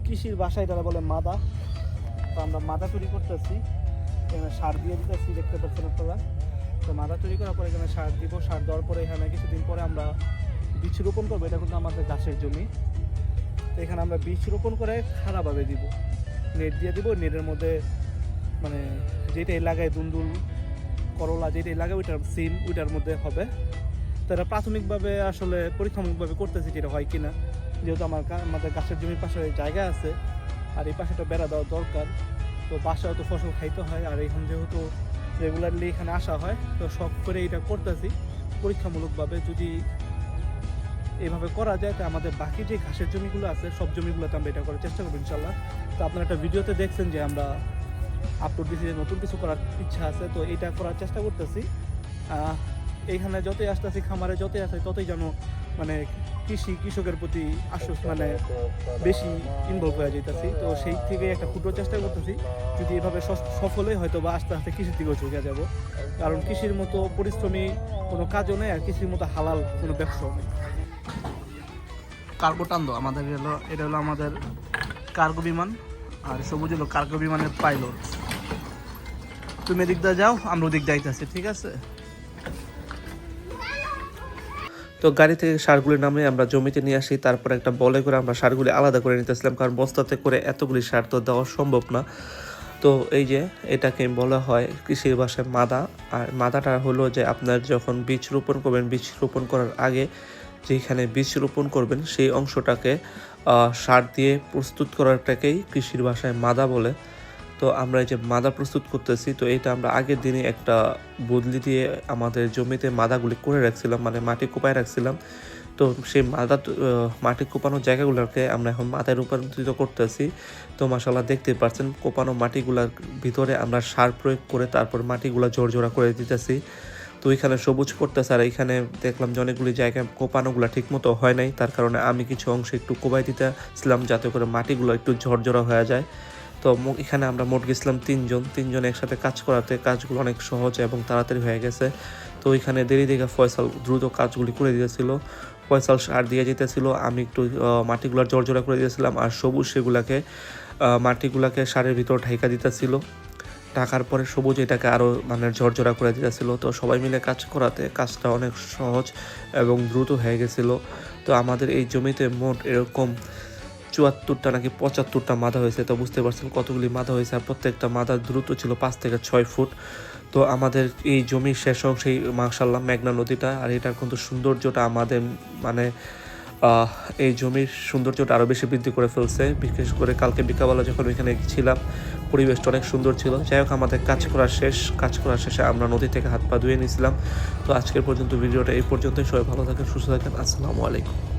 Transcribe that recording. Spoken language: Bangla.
কৃষির ভাষায় তারা বলে মাদা। তো আমরা মাদা তৈরি করতেছি, এখানে সার দিয়ে দিতেছি, দেখতে পাচ্ছেন আপনারা। তো মাদা তৈরি করার পরে এখানে সার দিব, সার দেওয়ার পরে এখানে কিছুদিন পরে আমরা বীজ রোপণ করবো। এটা কিন্তু আমাদের গাছের জমি। তো এখানে আমরা বীজ রোপণ করে খাড়াভাবে দিব, নেট দিয়ে দিব। নেটের মধ্যে মানে যেটাই লাগায় দুন্দুল করলা যেটাই লাগায় ওইটার সিম ওইটার মধ্যে হবে। তো এটা প্রাথমিকভাবে আসলে পরীক্ষামূলকভাবে করতেছি যেটা হয় কিনা, যেহেতু আমাদের গাছের জমির পাশে জায়গা আছে আর এই পাশেটা বেড়া দেওয়া দরকার। তো বাসায় তো ফসল খাইতে হয়, আর এখন যেহেতু রেগুলারলি এখানে আসা হয়, তো শখ করে এটা করতেছি পরীক্ষামূলকভাবে। যদি এইভাবে করা যায় তো আমাদের বাকি যে ঘাসের জমিগুলো আছে সব জমিগুলোতে আমরা এটা করার চেষ্টা করবো ইনশাল্লাহ। তো আপনারা একটা ভিডিওতে দেখছেন যে আমরা আপলোড দিয়েছি যে নতুন কিছু করার ইচ্ছা আছে, তো এটা করার চেষ্টা করতেছি। এইখানে যতই আসতেছি, খামারে যতই আসে ততই যেন মানে কৃষকের প্রতি মানে বেশি ইনভলভ হয়ে যেতেছি। তো সেই থেকে একটা ক্ষুদ্র চেষ্টা করতেছি, যদি এভাবে সফল হয় হয়তো বা আস্তে আস্তে কৃষির দিকেও চলে যাব। কারণ কৃষির মতো পরিশ্রমী কোনো কাজও নেই, আর কৃষির মতো হালাল কোনো ব্যবসাও নেই। কার্গো টান্দো আমাদের এটা হলো আমাদের কার্গো বিমান, আর সবুজ হলো কার্গো বিমানের পাইলট। তুমি এদিক দিয়ে যাও, আমরা ওদিক যাইতেছি, ঠিক আছে? তো গাড়ি থেকে সারগুলি নামে আমরা জমিতে নিয়ে আসি, তারপর একটা বলে করে আমরা সারগুলি আলাদা করে নিতেছিলাম, কারণ বস্তাতে করে এতগুলি সার তো দেওয়া সম্ভব না। তো এই যে এটাকে বলা হয় কৃষির ভাষায় মাদা। আর মাদাটা হলো যে আপনার যখন বীজ রোপণ করবেন, বীজ রোপণ করার আগে যেখানে বীজ রোপণ করবেন সেই অংশটাকে সার দিয়ে প্রস্তুত করাটাকেই কৃষির ভাষায় মাদা বলে। তো আমরা এই যে মাদা প্রস্তুত করতেছি, তো এটা আমরা আগের দিনে একটা বদলি দিয়ে আমাদের জমিতে মাদাগুলি করে রাখছিলাম, মানে মাটি কোপায় রাখছিলাম। তো সেই মাটি কোপানোর জায়গাগুলোকে আমরা এখন মাথায় রূপান্তরিত করতেছি। তো মাশাআল্লাহ দেখতে পাচ্ছেন কোপানো মাটিগুলার ভিতরে আমরা সার প্রয়োগ করে তারপর মাটিগুলা জোড়া করে দিতেছি। তো এখানে সবুজ করতেছে, আর এখানে দেখলাম যে অনেকগুলি জায়গায় কোপানোগুলো ঠিক মতো হয় নাই, তার কারণে আমি কিছু অংশে একটু কোপাই দিতেছিলাম যাতে করে মাটিগুলো একটু ঝরঝরা হয়ে যায়। তো এখানে আমরা মোট গেছিলাম তিনজন একসাথে কাজ করাতে কাজগুলো অনেক সহজ এবং তাড়াতাড়ি হয়ে গেছে। তো এখানে দেরি দেখে ফয়সাল দ্রুত কাজগুলি করে দিয়েছিল, ফয়সাল সার দিয়ে যেতেছিল, আমি একটু মাটিগুলো জড়জড়া করে দিয়েছিলাম, আর সবুজ সেগুলাকে মাটিগুলাকে সারের ভিতর ঢাইকা দিতেছিল। ঢাকার পরে সবুজ এটাকে আরও মানে ঝরঝরা করে দিতেছিল। তো সবাই মিলে কাজ করাতে কাজটা অনেক সহজ এবং দ্রুত হয়ে গেছিলো। তো আমাদের এই জমিতে মোট এরকম 74টা নাকি 75টা মাদা হয়েছে। তো বুঝতে পারছেন কতগুলি মাদা হয়েছে, আর প্রত্যেকটা মাদার দূরত্ব ছিল 5 থেকে 6 ফুট। তো আমাদের এই জমির শেষ অংশেই মাশাআল্লাহ মেঘনা নদীটা, আর এটার কিন্তু সৌন্দর্যটা আমাদের মানে এই জমির সৌন্দর্যটা আরও বেশি বৃদ্ধি করে ফেলছে। বিশেষ করে কালকে বিকালবেলা যখন ওইখানে ছিলাম পরিবেশটা অনেক সুন্দর ছিল। যাই হোক, আমাদের কাজ করা শেষে আমরা নদী থেকে হাত পা ধুয়ে নিয়েছিলাম। তো আজকের পর্যন্ত ভিডিওটা এই পর্যন্তই। সবাই ভালো থাকেন, সুস্থ থাকেন। আসসালামু আলাইকুম।